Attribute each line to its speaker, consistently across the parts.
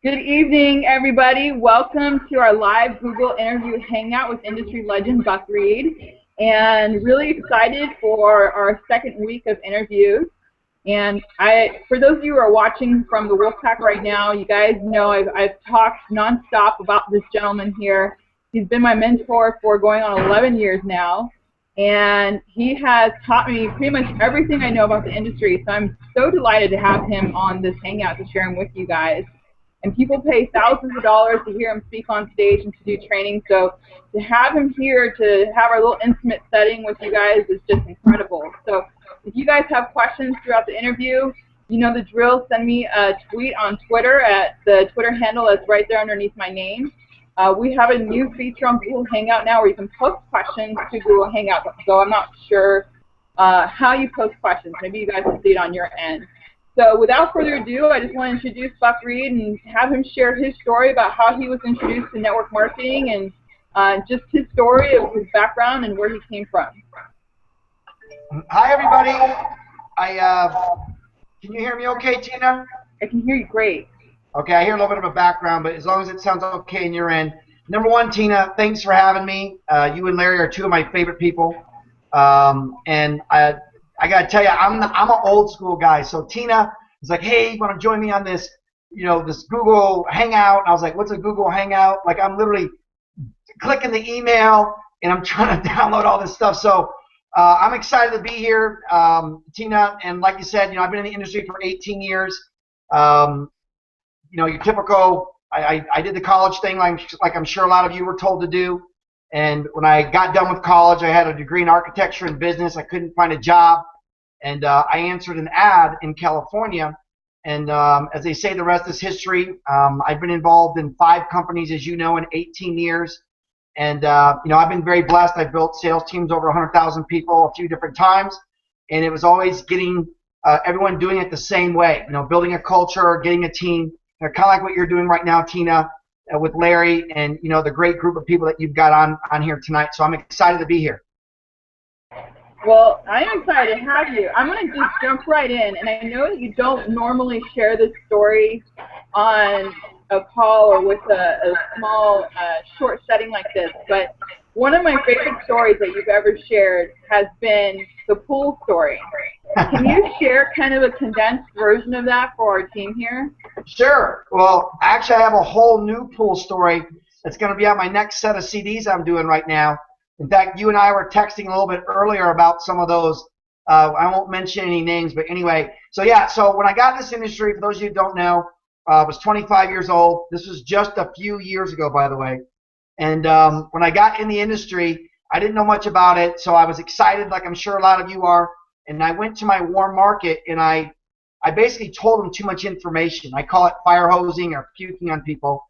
Speaker 1: Good evening, everybody. Welcome to our live Google interview hangout with industry legend Buck Reed. And really excited for our second week of interviews. And for those of you who are watching from the Wolfpack right now, you guys know I've talked nonstop about this gentleman here. He's been my mentor for going on 11 years now. And he has taught me pretty much everything I know about the industry. So I'm so delighted to have him on this hangout to share him with you guys. And people pay thousands of dollars to hear him speak on stage and to do training. So to have him here, to have our little intimate setting with you guys is just incredible. So if you guys have questions throughout the interview, you know the drill. Send me a tweet on Twitter at the Twitter handle that's right there underneath my name. We have a new feature on Google Hangout now where you can post questions to Google Hangout. So I'm not sure how you post questions. Maybe you guys will see it on your end. So without further ado, I just want to introduce Buck Reed and have him share his story about how he was introduced to network marketing and just his story of his background and where he came from.
Speaker 2: Hi, everybody. Can you hear me okay, Tina?
Speaker 1: I can hear you great.
Speaker 2: Okay, I hear a little bit of a background, but as long as it sounds okay in your end. Number one, Tina, thanks for having me. You and Larry are two of my favorite people. And I gotta tell you, I'm an old school guy. So Tina was like, "Hey, you want to join me on this, this Google Hangout?" And I was like, "What's a Google Hangout?" Like I'm literally clicking the email and I'm trying to download all this stuff. So I'm excited to be here, Tina. And like you said, I've been in the industry for 18 years. Your typical. I did the college thing, like I'm sure a lot of you were told to do. And when I got done with college, I had a degree in architecture and business. I couldn't find a job. And I answered an ad in California. And as they say, the rest is history. I've been involved in 5 companies, as you know, in 18 years. And, I've been very blessed. I've built sales teams over 100,000 people a few different times. And it was always getting everyone doing it the same way, building a culture, getting a team, kind of like what you're doing right now, Tina, with Larry and, the great group of people that you've got on here tonight. So I'm excited to be here.
Speaker 1: Well, I'm excited to have you. I'm going to just jump right in. And I know that you don't normally share this story on a call or with a small, short setting like this. But one of my favorite stories that you've ever shared has been the pool story. Can you share kind of a condensed version of that for our team here?
Speaker 2: Sure. Well, actually, I have a whole new pool story that's going to be on my next set of CDs I'm doing right now. In fact, you and I were texting a little bit earlier about some of those. I won't mention any names, but anyway. So when I got in this industry, for those of you who don't know, I was 25 years old. This was just a few years ago, by the way. And when I got in the industry, I didn't know much about it, so I was excited, like I'm sure a lot of you are. And I went to my warm market, and I basically told them too much information. I call it fire hosing or puking on people.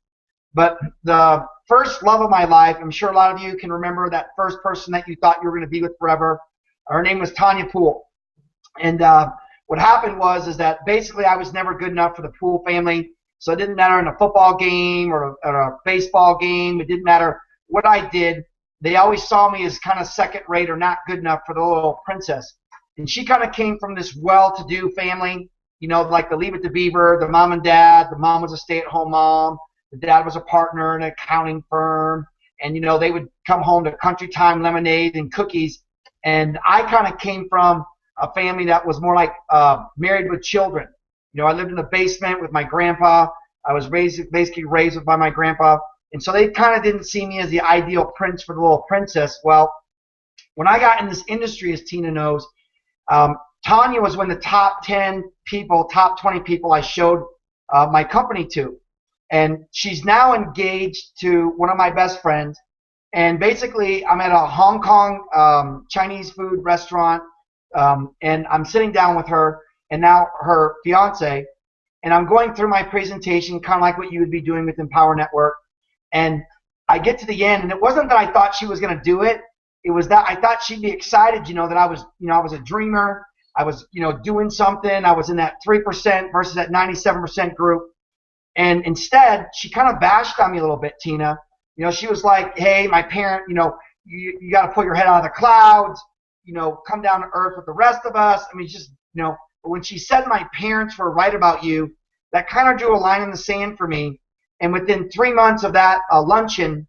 Speaker 2: But the first love of my life, I'm sure a lot of you can remember that first person that you thought you were going to be with forever. Her name was Tanya Poole. And what happened is that basically I was never good enough for the Poole family. So it didn't matter in a football game or a baseball game. It didn't matter what I did. They always saw me as kind of second rate or not good enough for the little princess. And she kind of came from this well-to-do family, like the Leave It to Beaver, the mom and dad. The mom was a stay-at-home mom. The dad was a partner in an accounting firm. And, they would come home to Country Time lemonade and cookies. And I kind of came from a family that was more like married with children. I lived in the basement with my grandpa. I was basically raised by my grandpa. And so they kind of didn't see me as the ideal prince for the little princess. Well, when I got in this industry, as Tina knows, Tanya was one of the top 10 people, top 20 people I showed my company to. And she's now engaged to one of my best friends. And basically, I'm at a Hong Kong Chinese food restaurant, and I'm sitting down with her and now her fiance, and I'm going through my presentation, kind of like what you would be doing with Empower Network. And I get to the end, and it wasn't that I thought she was going to do it. It was that I thought she'd be excited, that I was a dreamer. I was, doing something. I was in that 3% versus that 97% group. And instead, she kind of bashed on me a little bit, Tina. She was like, "Hey, my parent, you got to pull your head out of the clouds, come down to earth with the rest of us." I mean, just, but when she said my parents were right about you, that kind of drew a line in the sand for me. And within 3 months of that luncheon,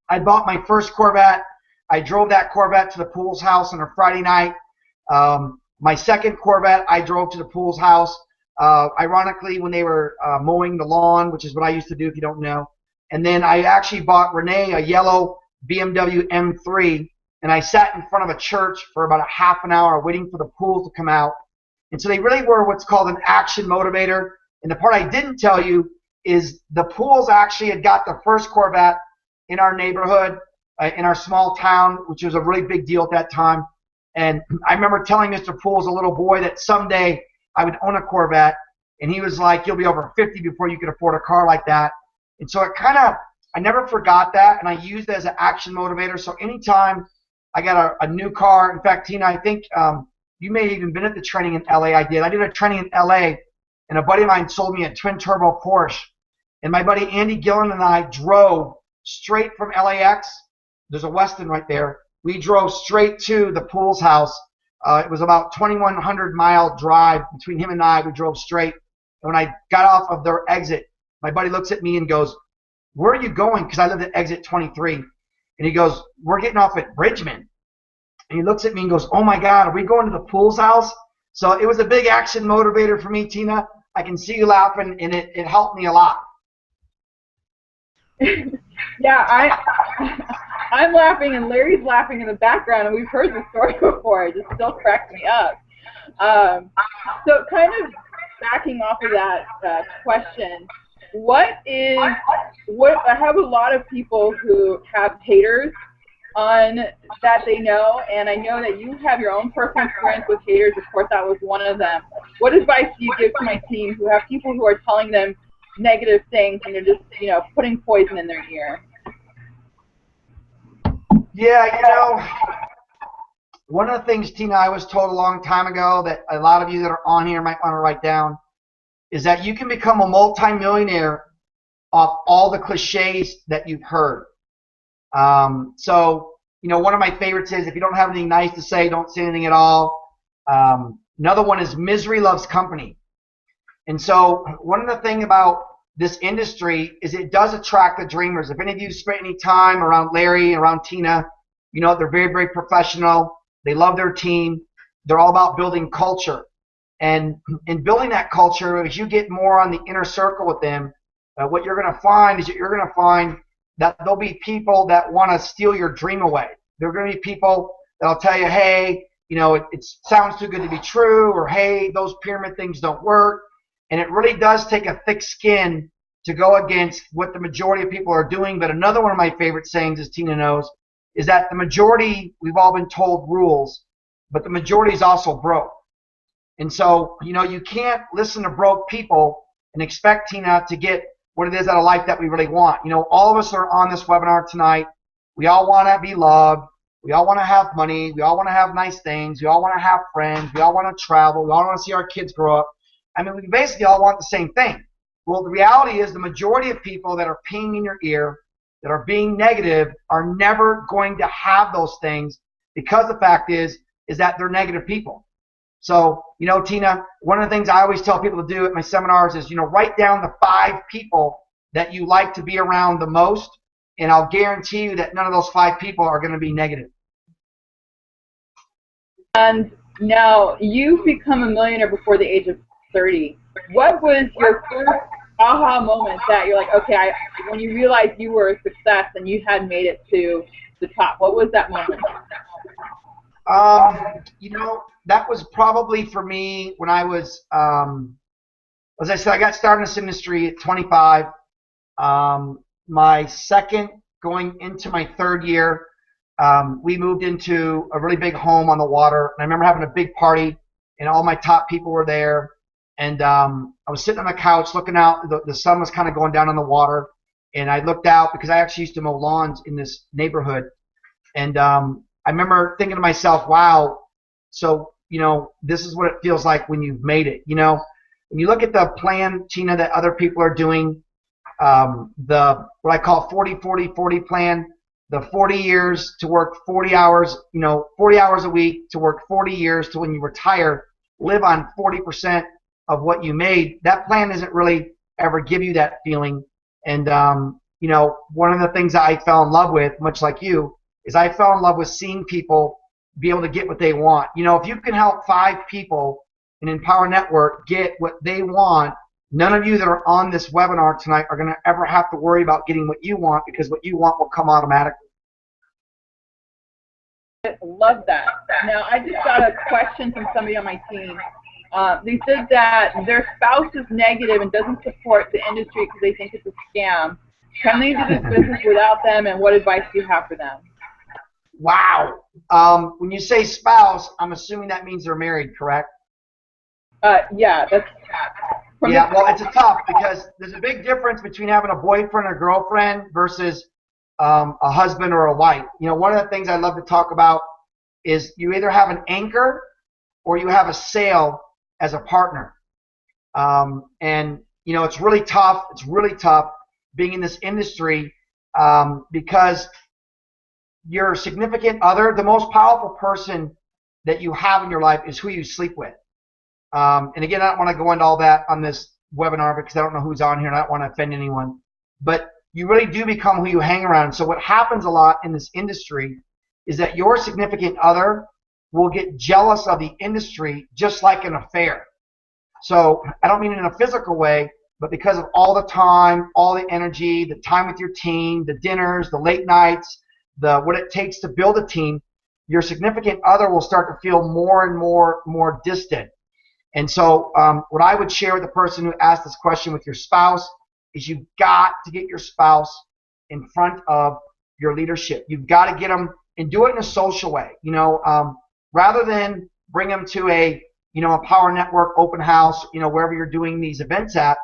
Speaker 2: I bought my first Corvette. I drove that Corvette to the Pools house on a Friday night. My second Corvette, I drove to the Pools house. Ironically, when they were mowing the lawn, which is what I used to do if you don't know. And then I actually bought Renee a yellow BMW M3, and I sat in front of a church for about a half an hour waiting for the Pools to come out. And so they really were what's called an action motivator. And the part I didn't tell you is the Pools actually had got the first Corvette in our neighborhood, in our small town, which was a really big deal at that time. And I remember telling Mr. Pools, a little boy, that someday I would own a Corvette. And he was like, you'll be over 50 before you can afford a car like that. And so I never forgot that, and I used it as an action motivator. So anytime I got a new car, in fact, Tina, I think you may have even been at the training in LA. I did a training in LA, and a buddy of mine sold me a twin turbo Porsche. And my buddy Andy Gillen and I drove straight from LAX. There's a Westin right there. We drove straight to the Pools house. It was about 2,100-mile drive between him and I. We drove straight. And when I got off of their exit, my buddy looks at me and goes, where are you going? Because I lived at exit 23. And he goes, we're getting off at Bridgman. And he looks at me and goes, oh my God, are we going to the Pools house? So it was a big action motivator for me, Tina. I can see you laughing, and it helped me a lot.
Speaker 1: Yeah, I'm laughing, and Larry's laughing in the background, and we've heard the story before. It just still cracks me up. So kind of backing off of that question, I have a lot of people who have haters on that they know, and I know that you have your own personal experience with haters. Of course, that was one of them. What advice do you give to my team who have people who are telling them negative things and they're just, putting poison in their ear?
Speaker 2: Yeah, one of the things, Tina, I was told a long time ago that a lot of you that are on here might want to write down is that you can become a multimillionaire off all the cliches that you've heard. So, one of my favorites is if you don't have anything nice to say, don't say anything at all. Another one is misery loves company. And so one of the things about this industry is it does attract the dreamers. If any of you spent any time around Larry, around Tina, they're very, very professional. They love their team. They're all about building culture. And in building that culture, as you get more on the inner circle with them, what you're going to find is that you're going to find that there'll be people that want to steal your dream away. There are going to be people that'll tell you, hey, it sounds too good to be true, or hey, those pyramid things don't work. And it really does take a thick skin to go against what the majority of people are doing. But another one of my favorite sayings, as Tina knows, is that the majority, we've all been told rules, but the majority is also broke. And so, you can't listen to broke people and expect, Tina, to get what it is out of life that we really want. All of us are on this webinar tonight. We all want to be loved. We all want to have money. We all want to have nice things. We all want to have friends. We all want to travel. We all want to see our kids grow up. I mean, we basically all want the same thing. Well, the reality is the majority of people that are peeing in your ear, that are being negative, are never going to have those things, because the fact is that they're negative people. So, Tina, one of the things I always tell people to do at my seminars is, write down the 5 people that you like to be around the most, and I'll guarantee you that none of those 5 people are going to be negative.
Speaker 1: And now, you've become a millionaire before the age of 30. What was your first aha moment that you're like, okay, when you realized you were a success and you had made it to the top? What was that moment?
Speaker 2: That was probably for me when I was, as I said, I got started in this industry at 25. My second, going into my third year, we moved into a really big home on the water. And I remember having a big party, and all my top people were there. And I was sitting on the couch looking out. The sun was kind of going down on the water. And I looked out because I actually used to mow lawns in this neighborhood. And I remember thinking to myself, wow, so, this is what it feels like when you've made it. When you look at the plan, Tina, that other people are doing, what I call 40-40-40 plan, the 40 years to work 40 hours, 40 hours a week to work 40 years to when you retire, live on 40% of what you made. That plan doesn't really ever give you that feeling. And one of the things that I fell in love with, much like you, is I fell in love with seeing people be able to get what they want. If you can help 5 people in Empower Network get what they want, none of you that are on this webinar tonight are going to ever have to worry about getting what you want, because what you want will come automatically.
Speaker 1: Love that. Now, I just got a question from somebody on my team. They said that their spouse is negative and doesn't support the industry because they think it's a scam. Can they do this business without them, and what advice do you have for them?
Speaker 2: Wow. When you say spouse, I'm assuming that means they're married, correct?
Speaker 1: Yeah, that's.
Speaker 2: Yeah, well, it's a tough, because there's a big difference between having a boyfriend or girlfriend versus a husband or a wife. One of the things I love to talk about is you either have an anchor or you have a sail as a partner. And it's really tough. It's really tough being in this industry because your significant other, the most powerful person that you have in your life, is who you sleep with. And again, I don't want to go into all that on this webinar because I don't know who's on here and I don't want to offend anyone. But you really do become who you hang around. So what happens a lot in this industry is that your significant other will get jealous of the industry, just like an affair. So I don't mean it in a physical way, but because of all the time, all the energy, the time with your team, the dinners, the late nights, what it takes to build a team, your significant other will start to feel more and more distant. And so what I would share with the person who asked this question with your spouse is you've got to get your spouse in front of your leadership. You've got to get them, and do it in a social way. Rather than bring them to a Power Network open house, wherever you're doing these events at,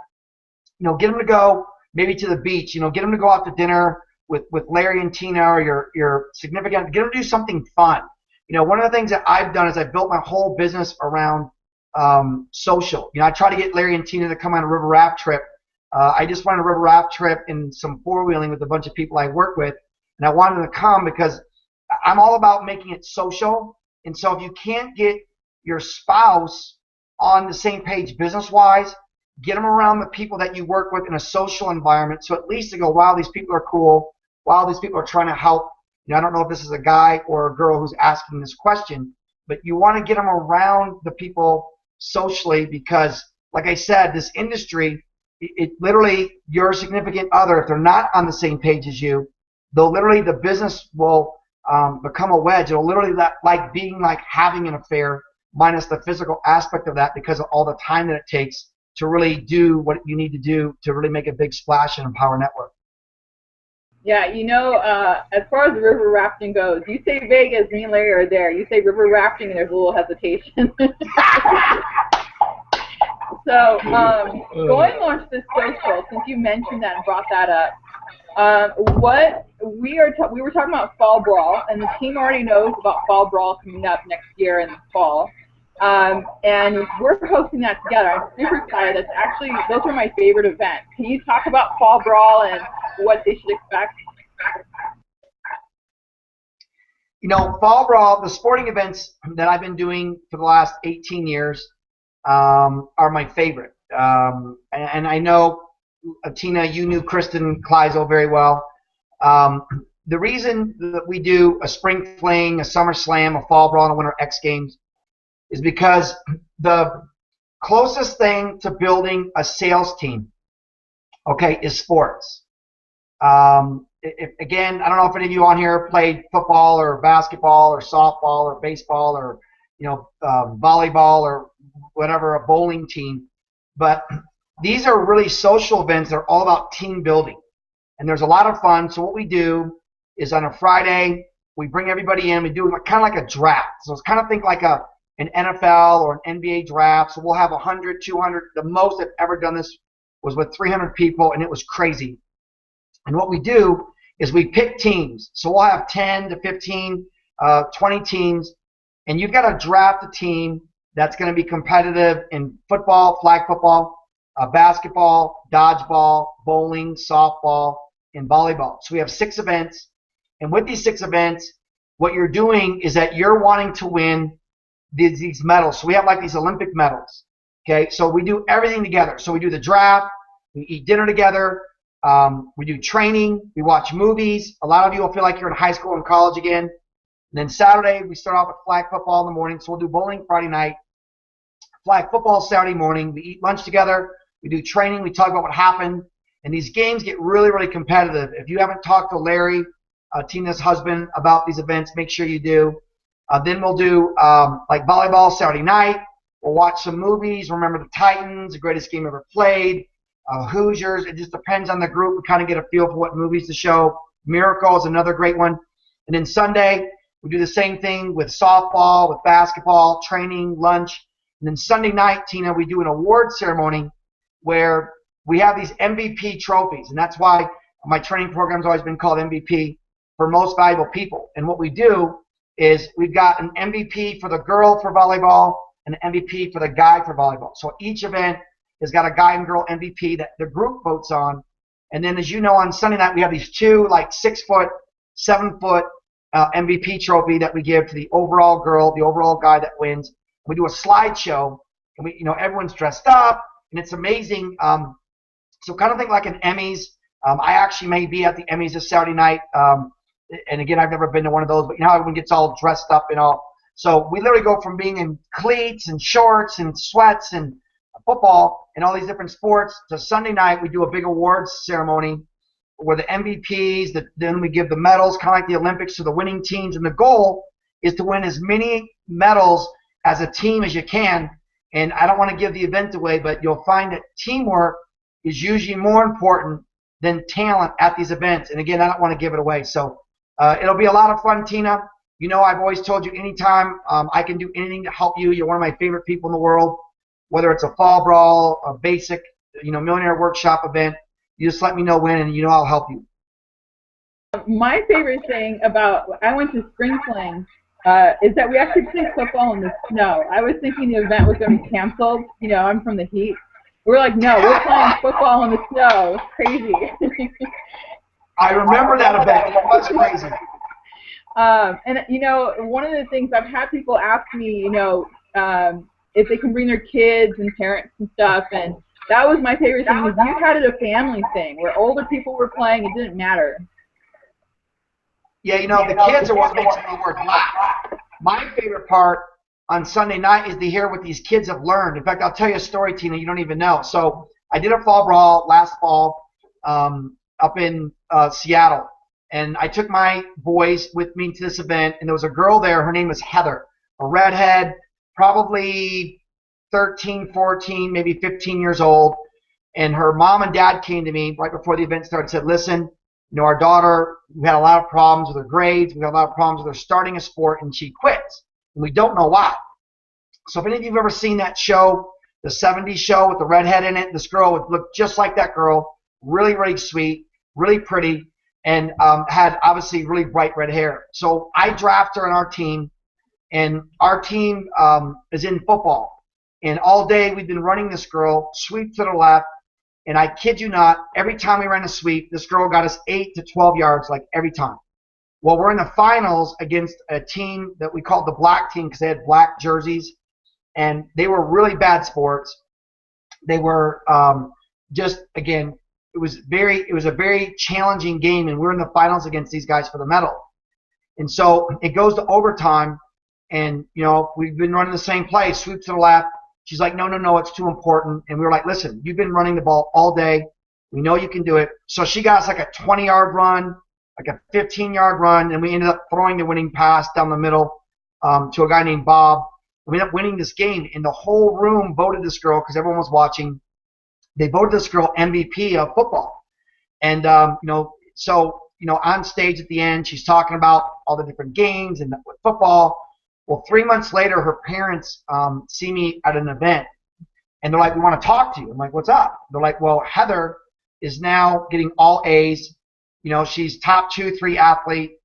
Speaker 2: get them to go maybe to the beach, get them to go out to dinner with Larry and Tina or your significant, get them to do something fun. One of the things that I've done is I've built my whole business around social. I try to get Larry and Tina to come on a river raft trip. I just went on a river raft trip and some four-wheeling with a bunch of people I work with, and I wanted them to come because I'm all about making it social. And so if you can't get your spouse on the same page business-wise, get them around the people that you work with in a social environment, so at least they go, wow, these people are cool. Wow, these people are trying to help. I don't know if this is a guy or a girl who's asking this question, but you want to get them around the people socially because, like I said, this industry, it literally, your significant other, if they're not on the same page as you, they'll literally, the business will become a wedge. It'll literally like having an affair minus the physical aspect of that, because of all the time that it takes to really do what you need to do to really make a big splash in Empower Network.
Speaker 1: Yeah, as far as river rafting goes, you say Vegas, me and Larry are there. You say river rafting, and there's a little hesitation. So, going on to the social, since you mentioned that and brought that up, we were talking about Fall Brawl, and the team already knows about Fall Brawl coming up next year in the fall. And we're hosting that together. I'm super excited. Those are my favorite events. Can you talk about Fall Brawl and what they should expect?
Speaker 2: Fall Brawl, the sporting events that I've been doing for the last 18 years are my favorite. And I know, Tina, you knew Kristen Kleisel very well. The reason that we do a spring fling, a summer slam, a fall brawl, and a winter X Games is because the closest thing to building a sales team, okay, is sports. Again, I don't know if any of you on here played football or basketball or softball or baseball or volleyball or whatever, a bowling team, but these are really social events. They're all about team building, and there's a lot of fun. So what we do is on a Friday, we bring everybody in. We do kind of like a draft. So it's kind of think like an NFL or an NBA draft. So we'll have 100, 200. The most I've ever done this was with 300 people, and it was crazy. And what we do is we pick teams. So we'll have 10 to 15, 20 teams, and you've got to draft a team that's going to be competitive in football, flag football, basketball, dodgeball, bowling, softball, and volleyball. So we have 6 events, and with these 6 events, what you're doing is that you're wanting to win these medals. So we have like these Olympic medals. Okay, so we do everything together. So we do the draft, we eat dinner together, We do training. We watch movies. A lot of you will feel like you're in high school and college again. And then Saturday, we start off with flag football in the morning. So we'll do bowling Friday night, flag football Saturday morning. We eat lunch together. We do training. We talk about what happened. And these games get really, really competitive. If you haven't talked to Larry, Tina's husband, about these events, make sure you do. Then we'll do like volleyball Saturday night. We'll watch some movies. Remember the Titans, the greatest game ever played. Hoosiers. It just depends on the group. We kind of get a feel for what movies to show. Miracle is another great one. And then Sunday, we do the same thing with softball, with basketball, training, lunch. And then Sunday night, Tina, we do an award ceremony where we have these MVP trophies. And that's why my training program's always been called MVP, for most valuable people. And what we do is we've got an MVP for the girl for volleyball and an MVP for the guy for volleyball. So each event has got a guy and girl MVP that the group votes on. And then, as you know, on Sunday night, we have these two, like 6 foot, 7 foot MVP trophy that we give to the overall girl, the overall guy that wins. We do a slideshow, and we, everyone's dressed up, and it's amazing. So kind of think like an Emmys. I actually may be at the Emmys this Saturday night. And again, I've never been to one of those, but how everyone gets all dressed up and all. So we literally go from being in cleats and shorts and sweats and football and all these different sports to Sunday night we do a big awards ceremony where the MVPs, then we give the medals, kind of like the Olympics, to the winning teams. And the goal is to win as many medals as a team as you can. And I don't want to give the event away, but you'll find that teamwork is usually more important than talent at these events. And again, I don't want to give it away. So it'll be a lot of fun, Tina. I've always told you anytime I can do anything to help you. You're one of my favorite people in the world, whether it's a fall brawl, a basic, millionaire workshop event. You just let me know when, and I'll help you.
Speaker 1: My favorite thing about I went to spring fling is that we actually played football in the snow. I was thinking the event was going to be canceled. I'm from the heat. We're like, no, we're playing football in the snow. It's crazy.
Speaker 2: I remember that event. It was crazy.
Speaker 1: And one of the things I've had people ask me, if they can bring their kids and parents and stuff, and that was my favorite thing. Was you had it a family thing where older people were playing. It didn't matter.
Speaker 2: Yeah, the kids are what makes me work laugh. My favorite part on Sunday night is to hear what these kids have learned. In fact, I'll tell you a story, Tina, you don't even know. So I did a fall brawl last fall up in Seattle, and I took my boys with me to this event, and there was a girl there. Her name was Heather, a redhead, probably 13, 14, maybe 15 years old, and her mom and dad came to me right before the event started and said, listen, our daughter, we had a lot of problems with her grades, we had a lot of problems with her starting a sport, and she quits, and we don't know why. So if any of you have ever seen that show, the 70s show with the redhead in it, this girl would look just like that girl, really, really sweet, really pretty, and had obviously really bright red hair. So I draft her on our team, and our team is in football. And all day we've been running this girl, sweep to the left, and I kid you not, every time we ran a sweep, this girl got us 8 to 12 yards, like every time. Well, we're in the finals against a team that we called the black team because they had black jerseys, and they were really bad sports. They were just, again, it was a very challenging game, and we're in the finals against these guys for the medal. And so it goes to overtime, and we've been running the same play, sweep to the left. She's like, no, it's too important. And we were like, listen, you've been running the ball all day. We know you can do it. So she got us like a 20-yard run, like a 15-yard run, and we ended up throwing the winning pass down the middle to a guy named Bob. We ended up winning this game, and the whole room voted this girl because everyone was watching. They voted this girl MVP of football. And, so on stage at the end, she's talking about all the different games and with football. Well, 3 months later, her parents see me at an event, and they're like, we want to talk to you. I'm like, what's up? They're like, well, Heather is now getting all A's. She's top 2-3 athlete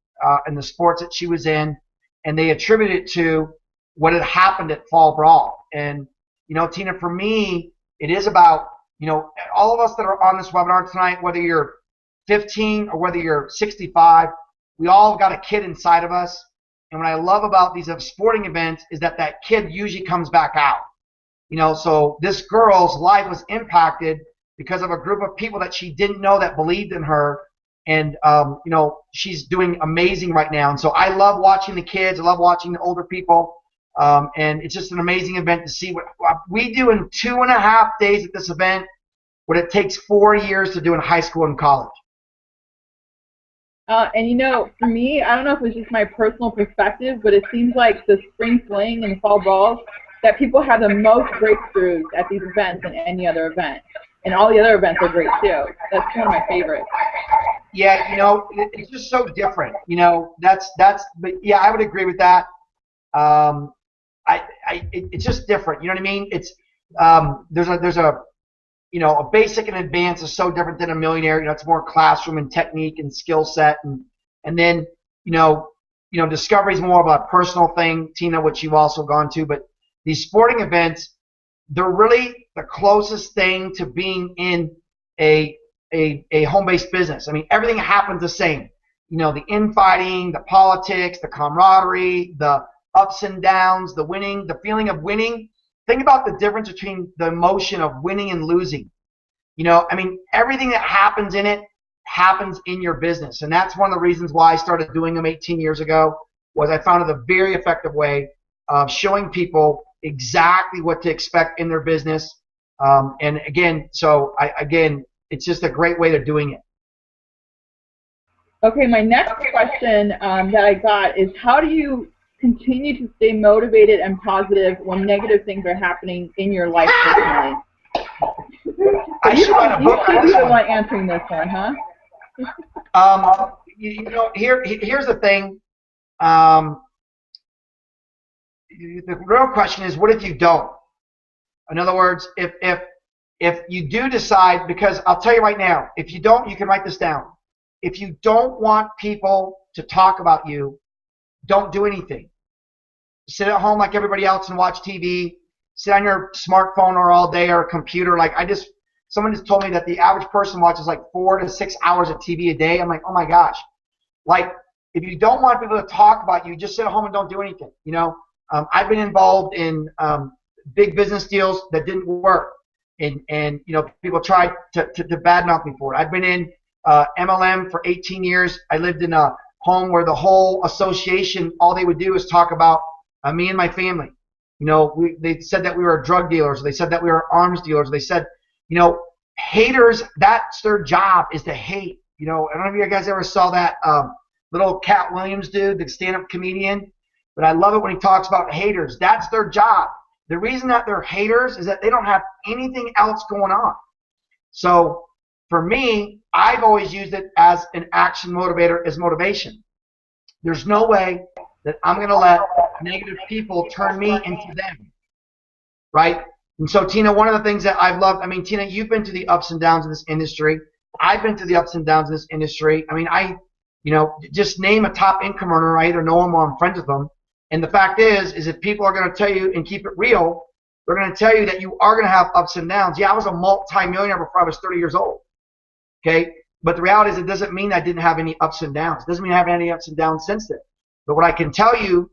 Speaker 2: in the sports that she was in, and they attribute it to what had happened at Fall Brawl. And, Tina, for me, it is about, all of us that are on this webinar tonight, whether you're 15 or whether you're 65, we all got a kid inside of us. And what I love about these sporting events is that kid usually comes back out. So this girl's life was impacted because of a group of people that she didn't know that believed in her. And, she's doing amazing right now. And so I love watching the kids. I love watching the older people. And it's just an amazing event to see what we do in 2.5 days at this event, what it takes 4 years to do in high school and college.
Speaker 1: And for me, I don't know if it's just my personal perspective, but it seems like the spring fling and fall balls that people have the most breakthroughs at these events than any other event. And all the other events are great too. That's one of my favorites.
Speaker 2: Yeah, it's just so different. But yeah, I would agree with that. It's just different. You know what I mean? It's there's a basic and advanced is so different than a millionaire. It's more classroom and technique and skill set, and then discovery is more of a personal thing, Tina, which you've also gone to. But these sporting events, they're really the closest thing to being in a home-based business. I mean, everything happens the same. The infighting, the politics, the camaraderie, the ups and downs, the winning, the feeling of winning. Think about the difference between the emotion of winning and losing. Everything that happens in it happens in your business. And that's one of the reasons why I started doing them 18 years ago, was I found it a very effective way of showing people exactly what to expect in their business. And again, it's just a great way of doing it.
Speaker 1: Okay, my next question that I got is, how do you continue to stay motivated and positive when negative things are happening in your life personally?
Speaker 2: I should write a book.
Speaker 1: You should be the one answering this one, huh?
Speaker 2: Here's the thing. The real question is, what if you don't? In other words, if you do decide, because I'll tell you right now, if you don't, you can write this down. If you don't want people to talk about you, don't do anything. Sit at home like everybody else and watch TV. Sit on your smartphone or all day or a computer. Someone just told me that the average person watches like 4 to 6 hours of TV a day. I'm like, oh my gosh. If you don't want people to talk about you, just sit at home and don't do anything. I've been involved in big business deals that didn't work. And people tried to badmouth me for it. I've been in MLM for 18 years. I lived in a home where the whole association, all they would do is talk about me and my family. They said that we were drug dealers. They said that we were arms dealers. They said, haters, that's their job, is to hate. I don't know if you guys ever saw that little Cat Williams dude, the stand-up comedian, but I love it when he talks about haters. That's their job. The reason that they're haters is that they don't have anything else going on. So for me, I've always used it as an action motivator, as motivation. There's no way that I'm going to let negative people turn me into them, right? And so, Tina, one of the things that I've loved, Tina, you've been to the ups and downs of this industry. I've been to the ups and downs of this industry. Just name a top income earner. I either know them or I'm friends with them. And the fact is if people are going to tell you and keep it real, they're going to tell you that you are going to have ups and downs. Yeah, I was a multi-millionaire before I was 30 years old. Okay? But the reality is it doesn't mean I didn't have any ups and downs. It doesn't mean I haven't had any ups and downs since then. But what I can tell you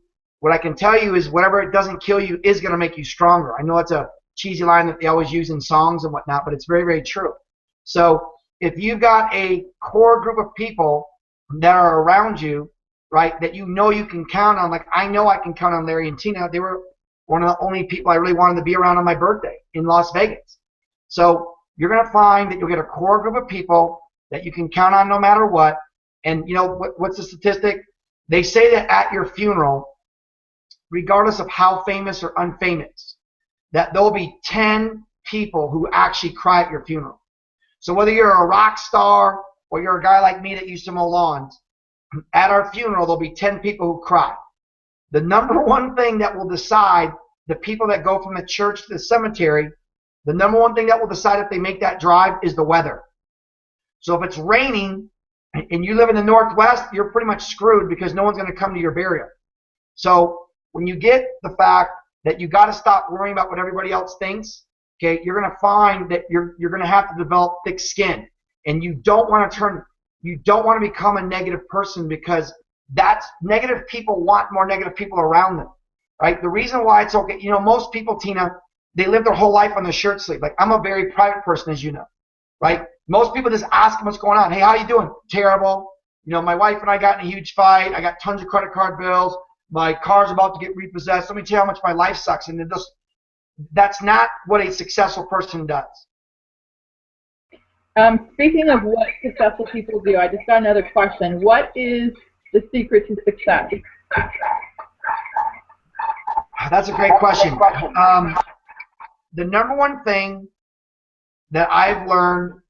Speaker 2: is whatever it doesn't kill you is going to make you stronger. I know it's a cheesy line that they always use in songs and whatnot, but it's very, very true. So if you've got a core group of people that are around you, right, that you can count on, like I know I can count on Larry and Tina. They were one of the only people I really wanted to be around on my birthday in Las Vegas. So you're going to find that you'll get a core group of people that you can count on no matter what. And what's the statistic? They say that at your funeral, regardless of how famous or unfamous, that there'll be 10 people who actually cry at your funeral. So whether you're a rock star or you're a guy like me that used to mow lawns, at our funeral there'll be 10 people who cry. The number one thing that will decide the people that go from the church to the cemetery, the number one thing that will decide if they make that drive is the weather. So if it's raining and you live in the Northwest, you're pretty much screwed because no one's going to come to your burial. So when you get the fact that you got to stop worrying about what everybody else thinks, okay, you're going to find that you're going to have to develop thick skin, and you don't want to become a negative person, because that's negative people want more negative people around them, right? The reason why it's okay, most people, Tina, they live their whole life on their shirt sleeve. Like, I'm a very private person, as you know. right? Most people just ask them what's going on. Hey, how you doing? Terrible. You know, my wife and I got in a huge fight. I got tons of credit card bills. My car's about to get repossessed. Let me tell you how much my life sucks. And that's not what a successful person does.
Speaker 1: Speaking of what successful people do, I just got another question. What is the secret to success?
Speaker 2: That's a great question. The number one thing that I've learned,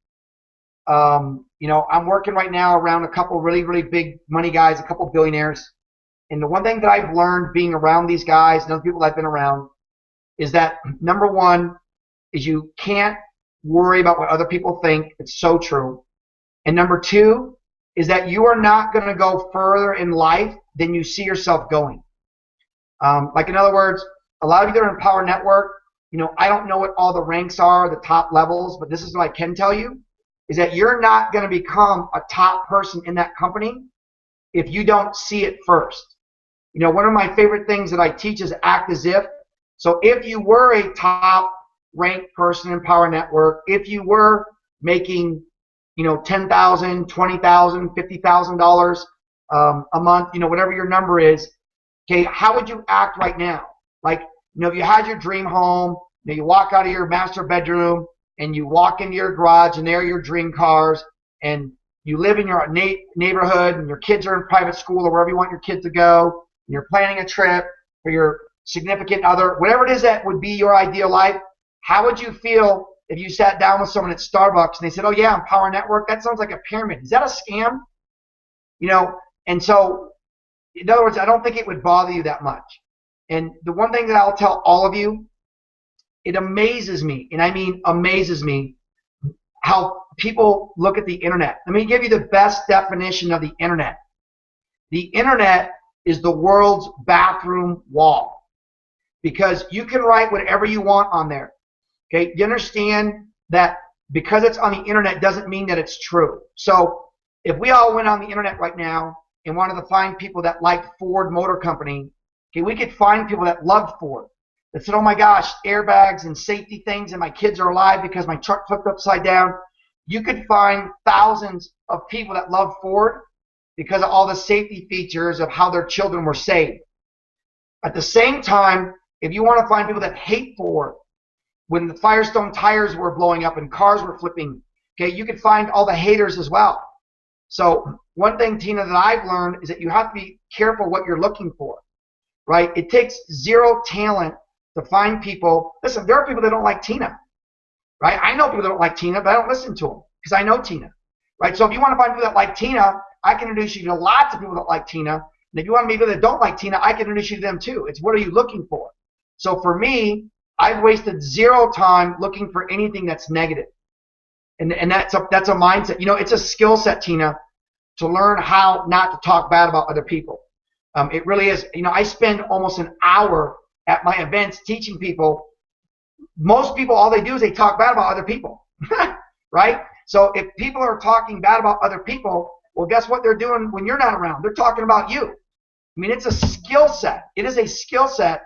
Speaker 2: you know, I'm working right now around a couple really, really big money guys, a couple billionaires. And the one thing that I've learned being around these guys and other people that I've been around is that number one is you can't worry about what other people think. It's so true. And number two is that you are not going to go further in life than you see yourself going. Like in other words, a lot of you that are in Power Network, you know, I don't know what all the ranks are, the top levels, but this is what I can tell you, is that you're not going to become a top person in that company if you don't see it first. You know, one of my favorite things that I teach is act as if. So if you were a top ranked person in Power Network, if you were making, you know, $10,000, $20,000, $50,000 a month, you know, whatever your number is, okay, how would you act right now? Like, you know, if you had your dream home, you know, you walk out of your master bedroom and you walk into your garage and there are your dream cars, and you live in your neighborhood and your kids are in private school or wherever you want your kids to go, and you're planning a trip for your significant other, whatever it is that would be your ideal life, how would you feel if you sat down with someone at Starbucks and they said, oh yeah, I'm Power Network, that sounds like a pyramid. Is that a scam? You know, and so, in other words, I don't think it would bother you that much. And the one thing that I'll tell all of you, it amazes me, and I mean amazes me, how people look at the internet. Let me give you the best definition of the internet. The internet is the world's bathroom wall, because you can write whatever you want on there. Okay, you understand that because it's on the internet doesn't mean that it's true. So if we all went on the internet right now and wanted to find people that liked Ford Motor Company, okay, we could find people that loved Ford, that said, oh my gosh, airbags and safety things, and my kids are alive because my truck flipped upside down. You could find thousands of people that love Ford because of all the safety features of how their children were saved. At the same time, if you want to find people that hate Ford, when the Firestone tires were blowing up and cars were flipping, okay, you could find all the haters as well. So one thing, Tina, that I've learned is that you have to be careful what you're looking for, right? It takes zero talent to find people. Listen, there are people that don't like Tina, right? I know people that don't like Tina, but I don't listen to them because I know Tina, right? So if you want to find people that like Tina, I can introduce you to lots of people that like Tina. And if you want to meet people that don't like Tina, I can introduce you to them too. It's what are you looking for? So for me, I've wasted zero time looking for anything that's negative. And that's a mindset. You know, it's a skill set, Tina, to learn how not to talk bad about other people. It really is. You know, I spend almost an hour at my events teaching people. Most people, all they do is they talk bad about other people, right? So if people are talking bad about other people, well, guess what they're doing when you're not around? They're talking about you. I mean, it's a skill set. It is a skill set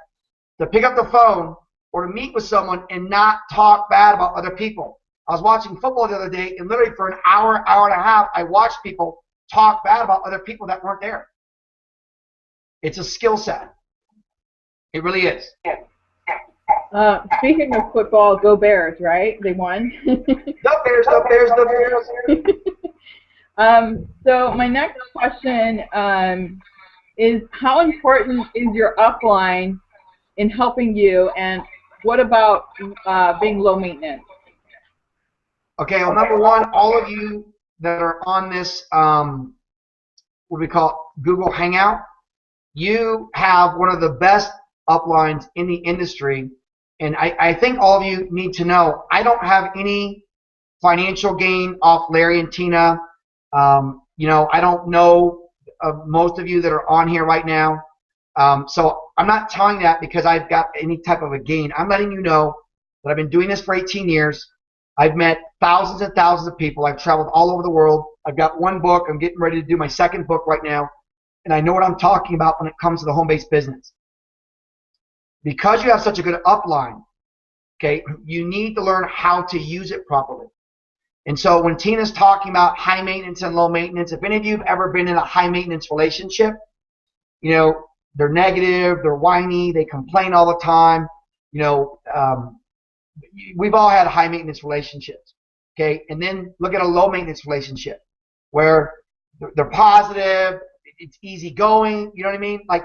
Speaker 2: to pick up the phone or to meet with someone and not talk bad about other people. I was watching football the other day, and literally for an hour, hour and a half, I watched people talk bad about other people that weren't there. It's a skill set. It really is.
Speaker 1: Speaking of football, go Bears, right? They won.
Speaker 2: The Bears, the Bears, the
Speaker 1: Bears. So my next question is, how important is your upline in helping you, and what about being low maintenance?
Speaker 2: Okay, well, number one, all of you that are on this, what we call Google Hangout, you have one of the best uplines in the industry. And I think all of you need to know, I don't have any financial gain off Larry and Tina. You know, I don't know most of you that are on here right now. So I'm not telling that because I've got any type of a gain. I'm letting you know that I've been doing this for 18 years. I've met thousands and thousands of people. I've traveled all over the world. I've got one book. I'm getting ready to do my second book right now. And I know what I'm talking about when it comes to the home-based business. Because you have such a good upline, okay, you need to learn how to use it properly. And so when Tina's talking about high maintenance and low maintenance, if any of you have ever been in a high maintenance relationship, you know, they're negative, they're whiny, they complain all the time. You know, we've all had high maintenance relationships. Okay. And then look at a low maintenance relationship where they're positive, it's easy going. You know what I mean? Like,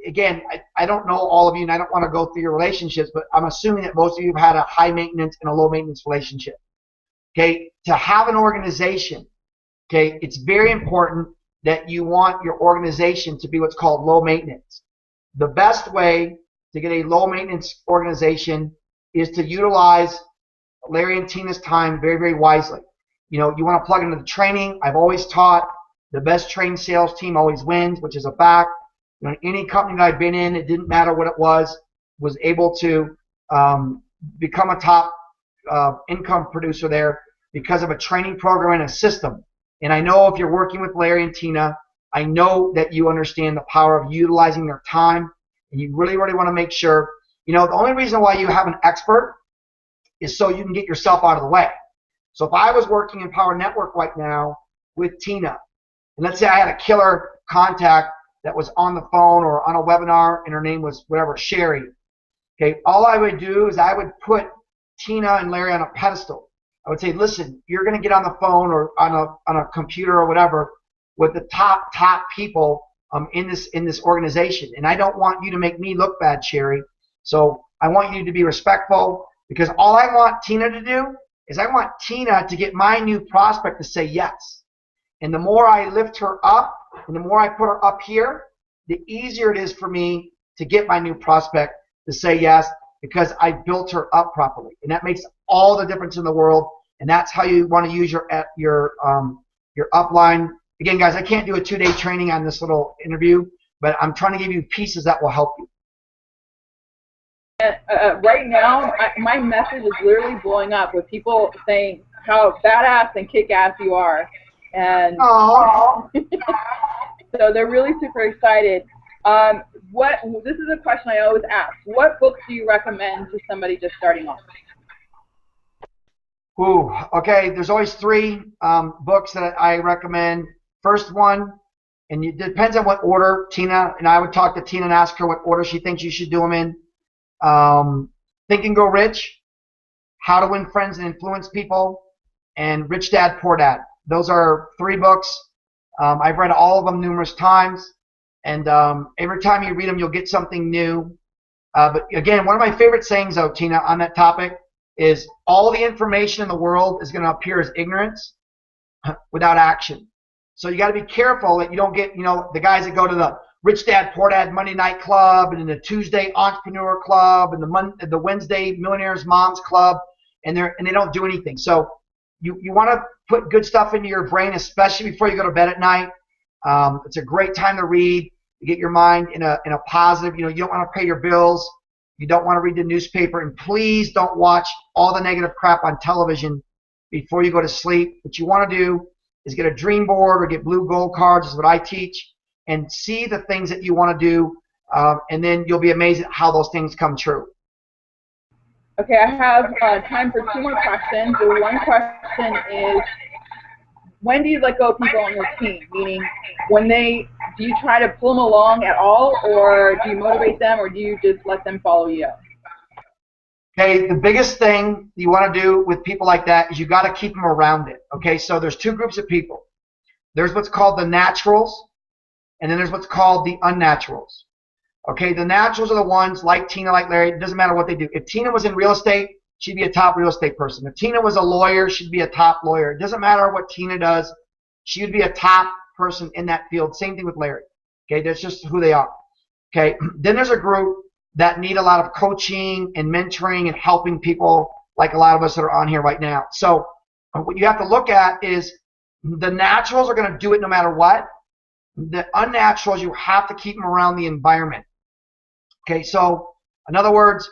Speaker 2: again, I don't know all of you and I don't want to go through your relationships, but I'm assuming that most of you have had a high maintenance and a low maintenance relationship. Okay. To have an organization, okay, it's very important that you want your organization to be what's called low maintenance. The best way to get a low maintenance organization is to utilize Larry and Tina's time very, very wisely. You know, you want to plug into the training. I've always taught the best trained sales team always wins, which is a fact. You know, any company that I've been in, it didn't matter what it was able to become a top income producer there because of a training program and a system. And I know if you're working with Larry and Tina, I know that you understand the power of utilizing their time, and you really, really want to make sure, you know, the only reason why you have an expert is so you can get yourself out of the way. So if I was working in Power Network right now with Tina, and let's say I had a killer contact that was on the phone or on a webinar and her name was whatever, Sherry, okay, all I would do is I would put Tina and Larry on a pedestal. I would say, listen, you're going to get on the phone or on a computer or whatever with the top people in this organization, and I don't want you to make me look bad, Sherry. So I want you to be respectful, because all I want Tina to do is I want Tina to get my new prospect to say yes. And the more I lift her up and the more I put her up here, the easier it is for me to get my new prospect to say yes, because I built her up properly. And that makes all the difference in the world. And that's how you want to use your upline. Again, guys, I can't do a 2-day training on this little interview, but I'm trying to give you pieces that will help you.
Speaker 1: Right now, my message is literally blowing up with people saying how badass and kick-ass you are. And so they're really super excited. This is a question I always ask. What books do you recommend to somebody just starting off?
Speaker 2: Ooh, okay, there's always 3 books that I recommend. First one, and it depends on what order Tina, and I would talk to Tina and ask her what order she thinks you should do them in. Think and Grow Rich, How to Win Friends and Influence People, and Rich Dad, Poor Dad. Those are 3 books. I've read all of them numerous times, and every time you read them, you'll get something new. But again, one of my favorite sayings, though, Tina, on that topic is all the information in the world is going to appear as ignorance without action. So you got to be careful that you don't get, you know, the guys that go to the Rich Dad, Poor Dad Monday Night Club and the Tuesday Entrepreneur Club and the Wednesday Millionaires Moms Club, and they don't do anything. So you want to put good stuff into your brain, especially before you go to bed at night. It's a great time to read, to get your mind in a positive. You know, you don't want to pay your bills. You don't want to read the newspaper, and please don't watch all the negative crap on television before you go to sleep. What you want to do is get a dream board or get blue gold cards, is what I teach, and see the things that you want to do, and then you'll be amazed at how those things come true.
Speaker 1: Okay, I have time for 2 more questions. The one question is, when do you let go of people on your team? Meaning, do you try to pull them along at all, or do you motivate them, or do you just let them follow you?
Speaker 2: Okay, the biggest thing you want to do with people like that is you got to keep them around it. Okay, so there's 2 groups of people. There's what's called the naturals, and then there's what's called the unnaturals. Okay, the naturals are the ones like Tina, like Larry. It doesn't matter what they do. If Tina was in real estate, she'd be a top real estate person. If Tina was a lawyer, she'd be a top lawyer. It doesn't matter what Tina does. She would be a top person in that field. Same thing with Larry. Okay, that's just who they are. Okay, then there's a group that need a lot of coaching and mentoring and helping people, like a lot of us that are on here right now. So what you have to look at is the naturals are going to do it no matter what. The unnaturals, you have to keep them around the environment. Okay, so in other words,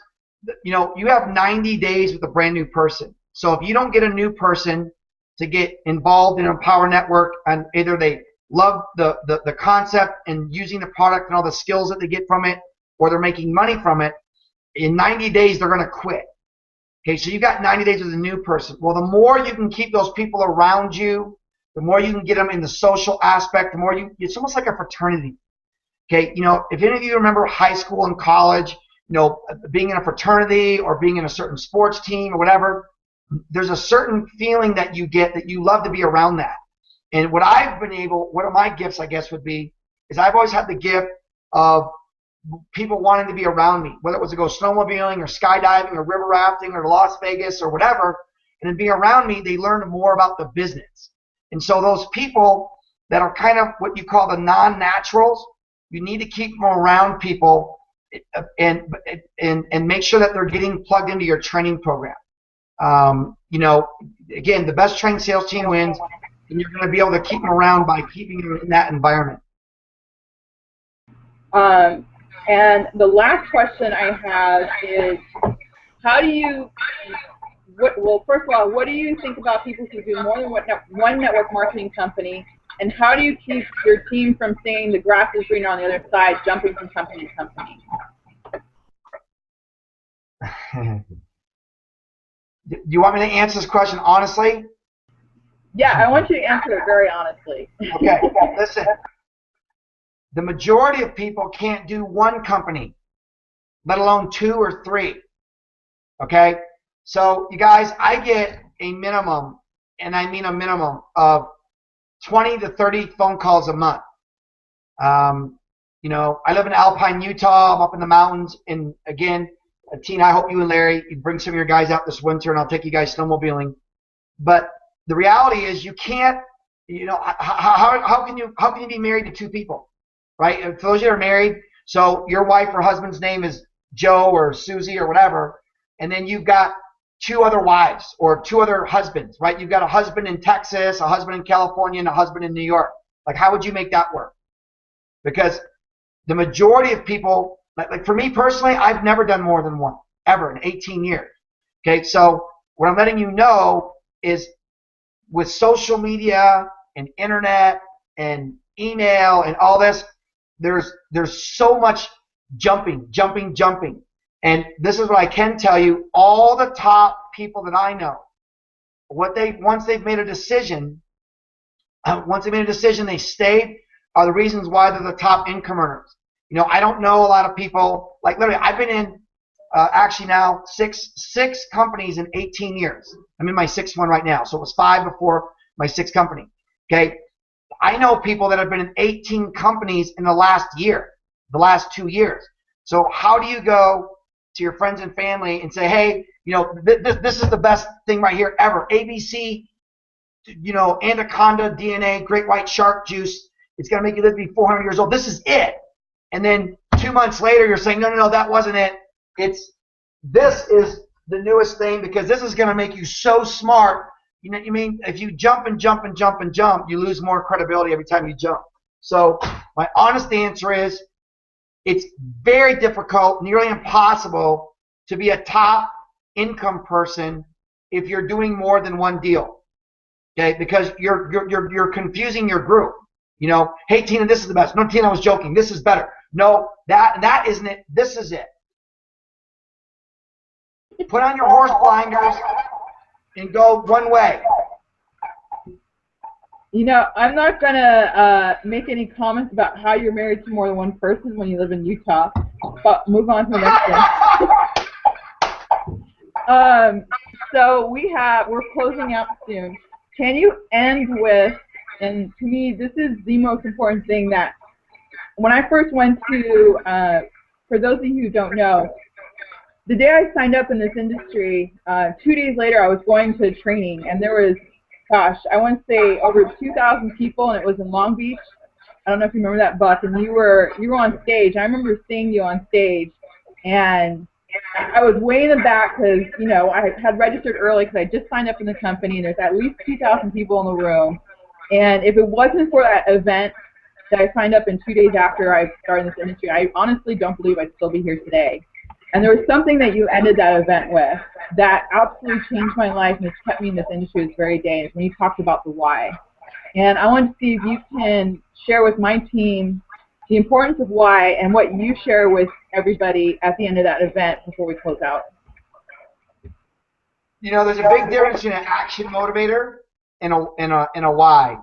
Speaker 2: you know, you have 90 days with a brand new person. So if you don't get a new person to get involved in a Power Network, and either they love the concept and using the product and all the skills that they get from it, or they're making money from it, in 90 days they're going to quit. Okay, so you got 90 days with a new person. Well, the more you can keep those people around you, the more you can get them in the social aspect, the more it's almost like a fraternity. Okay, if any of you remember high school and college, being in a fraternity or being in a certain sports team or whatever, there's a certain feeling that you get that you love to be around that. And one of my gifts, I guess, would be, is I've always had the gift of people wanting to be around me, whether it was to go snowmobiling or skydiving or river rafting or Las Vegas or whatever, and then being around me, they learn more about the business. And so those people that are kind of what you call the non-naturals, you need to keep them around people and make sure that they're getting plugged into your training program. Again, the best trained sales team wins, and you're going to be able to keep them around by keeping them in that environment.
Speaker 1: And the last question I have is, first of all, what do you think about people who do more than one network marketing company, and how do you keep your team from saying the grass is greener on the other side, jumping from company to company?
Speaker 2: Do you want me to answer this question honestly?
Speaker 1: Yeah, I want you to answer it very honestly.
Speaker 2: Okay, listen. The majority of people can't do one company, let alone 2 or 3. Okay? So, you guys, I get a minimum, and I mean a minimum, of 20 to 30 phone calls a month. I live in Alpine, Utah. I'm up in the mountains. And again, Tina, I hope you and Larry, you bring some of your guys out this winter, and I'll take you guys snowmobiling. But the reality is you can't, how can you be married to 2 people? Right? And for those of you that are married, so your wife or husband's name is Joe or Susie or whatever, and then you've got 2 other wives or 2 other husbands, right? You've got a husband in Texas, a husband in California, and a husband in New York. Like, how would you make that work? Because the majority of people, like for me personally, I've never done more than one, ever, in 18 years. Okay, so what I'm letting you know is with social media and internet and email and all this, there's so much jumping. And this is what I can tell you, all the top people that I know, once they've made a decision, they stayed, are the reasons why they're the top income earners. I don't know a lot of people, like literally, I've been in actually now six companies in 18 years. I'm in my 6th one right now, so it was 5 before my 6th company. Okay, I know people that have been in 18 companies in the last 2 years. So how do you go to your friends and family and say, hey, this is the best thing right here ever. ABC, Anaconda DNA, Great White Shark Juice. It's going to make you live to be 400 years old. This is it. And then 2 months later, you're saying, no, that wasn't it. This is the newest thing because this is going to make you so smart. You know what I mean? If you jump and jump and jump and jump, you lose more credibility every time you jump. So my honest answer is it's very difficult, nearly impossible to be a top income person if you're doing more than one deal. Okay? Because you're confusing your group. Hey Tina, this is the best. No, Tina, I was joking. This is better. No, that isn't it. This is it. Put on your horse blinders and go one way.
Speaker 1: I'm not going to make any comments about how you're married to more than one person when you live in Utah, but move on to the next one. So we're closing out soon. Can you end with, and to me, this is the most important thing, that when I first went to, for those of you who don't know, the day I signed up in this industry, 2 days later I was going to training, and there was, I want to say over 2,000 people, and it was in Long Beach. I don't know if you remember that, Buck, and you were on stage. I remember seeing you on stage, and I was way in the back because, I had registered early because I just signed up in the company, and there's at least 2,000 people in the room. And if it wasn't for that event that I signed up in 2 days after I started in this industry, I honestly don't believe I'd still be here today. And there was something that you ended that event with that absolutely changed my life and has kept me in this industry this very day. It's when you talked about the why. And I want to see if you can share with my team the importance of why and what you share with everybody at the end of that event before we close out.
Speaker 2: You know, there's a big difference between an action motivator and a why.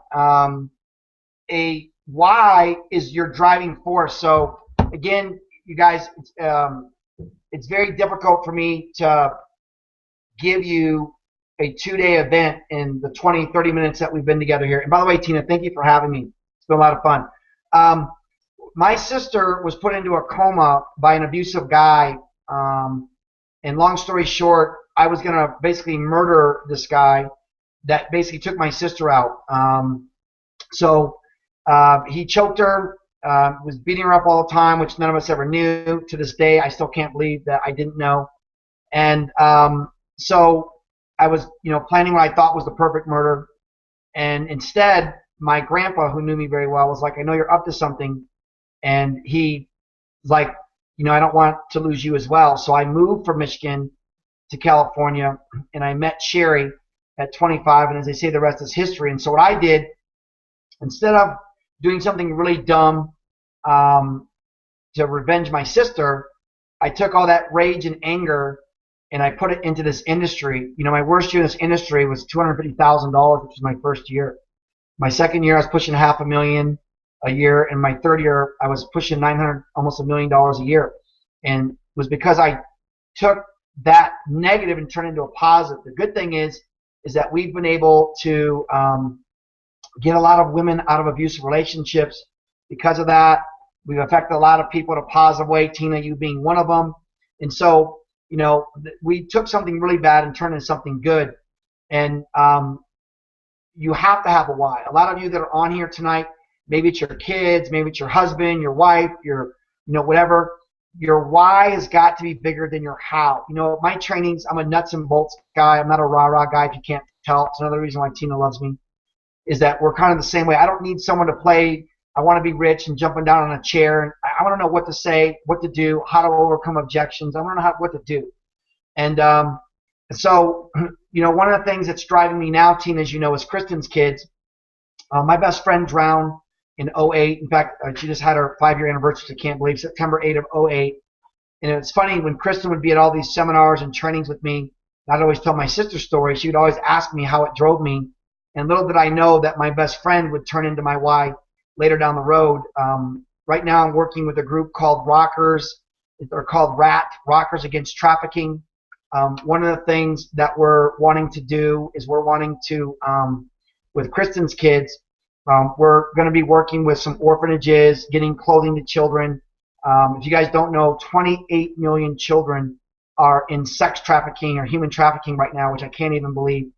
Speaker 2: A why is your driving force. So again, you guys, it's very difficult for me to give you a 2-day event in the 20, 30 minutes that we've been together here. And by the way, Tina, thank you for having me. It's been a lot of fun. My sister was put into a coma by an abusive guy. And long story short, I was going to basically murder this guy that basically took my sister out. So he choked her, was beating her up all the time, which none of us ever knew. To this day, I still can't believe that I didn't know. And so I was, planning what I thought was the perfect murder. And instead, my grandpa, who knew me very well, was like, I know you're up to something. And he was like, I don't want to lose you as well. So I moved from Michigan to California, and I met Sherry at 25. And as they say, the rest is history. And so what I did, instead of doing something really dumb to revenge my sister, I took all that rage and anger and I put it into this industry. My worst year in this industry was $250,000, which was my first year. My second year, I was pushing $500,000 a year, and my third year, I was pushing $900, almost $1 million a year. And it was because I took that negative and turned it into a positive. The good thing is that we've been able to get a lot of women out of abusive relationships because of that. We've affected a lot of people in a positive way, Tina, you being one of them. And so, we took something really bad and turned it into something good. And you have to have a why. A lot of you that are on here tonight, maybe it's your kids, maybe it's your husband, your wife, your, whatever. Your why has got to be bigger than your how. My trainings, I'm a nuts and bolts guy. I'm not a rah-rah guy, if you can't tell. It's another reason why Tina loves me, is that we're kind of the same way. I don't need someone to play, I want to be rich and jumping down on a chair. And I want to know what to say, what to do, how to overcome objections. I want to know what to do. And so, one of the things that's driving me now, Tina, as you know, is Kristen's kids. My best friend drowned in 2008. In fact, she just had her 5-year anniversary, I can't believe, September 8 of 2008. And it's funny, when Kristen would be at all these seminars and trainings with me, I'd always tell my sister's story. She would always ask me how it drove me. And little did I know that my best friend would turn into my why later down the road. Right now I'm working with a group called Rockers. They're called RAT, Rockers Against Trafficking. One of the things that we're wanting to do is we're wanting to, with Kristen's kids, we're going to be working with some orphanages, getting clothing to children. If you guys don't know, 28 million children are in sex trafficking or human trafficking right now, which I can't even believe.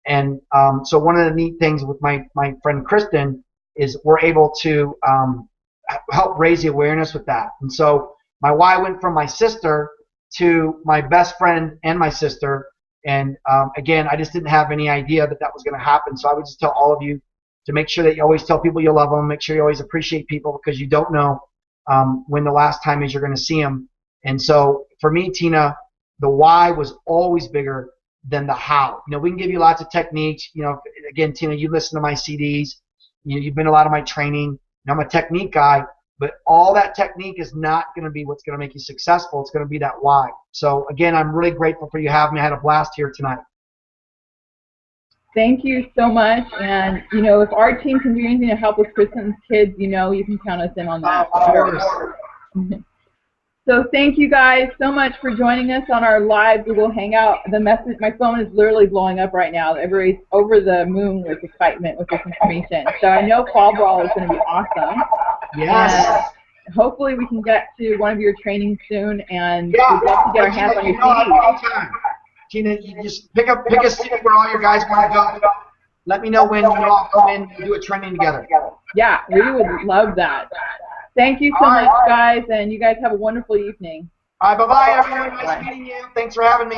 Speaker 2: And so one of the neat things with my friend Kristen is we're able to help raise the awareness with that. And so my why went from my sister to my best friend and my sister. And again, I just didn't have any idea that that was going to happen. So I would just tell all of you to make sure that you always tell people you love them. Make sure you always appreciate people, because you don't know when the last time is you're going to see them. And so for me, Tina, the why was always bigger than the how. We can give you lots of techniques. Again, Tina, you listen to my CDs. You've been to a lot of my training. I'm a technique guy, but all that technique is not going to be what's going to make you successful. It's going to be that why. So again, I'm really grateful for you having me. I had a blast here tonight.
Speaker 1: Thank you so much. And, if our team can do anything to help with Kristen's kids, you can count us in on that.
Speaker 2: Of course.
Speaker 1: So thank you guys so much for joining us on our live Google Hangout. My phone is literally blowing up right now. Everybody's over the moon with excitement with this information. So I know Fall Brawl is going to be awesome.
Speaker 2: Yes.
Speaker 1: And hopefully we can get to one of your trainings soon, and we'd love to get our hands on your CD.
Speaker 2: Tina, you just pick a city where all your guys want to go. Let me know when you all come in and do a training together.
Speaker 1: Yeah, we would love that. Thank you so much, guys, and you guys have a wonderful evening.
Speaker 2: All right, bye-bye, everyone. Nice meeting you. Thanks for having me.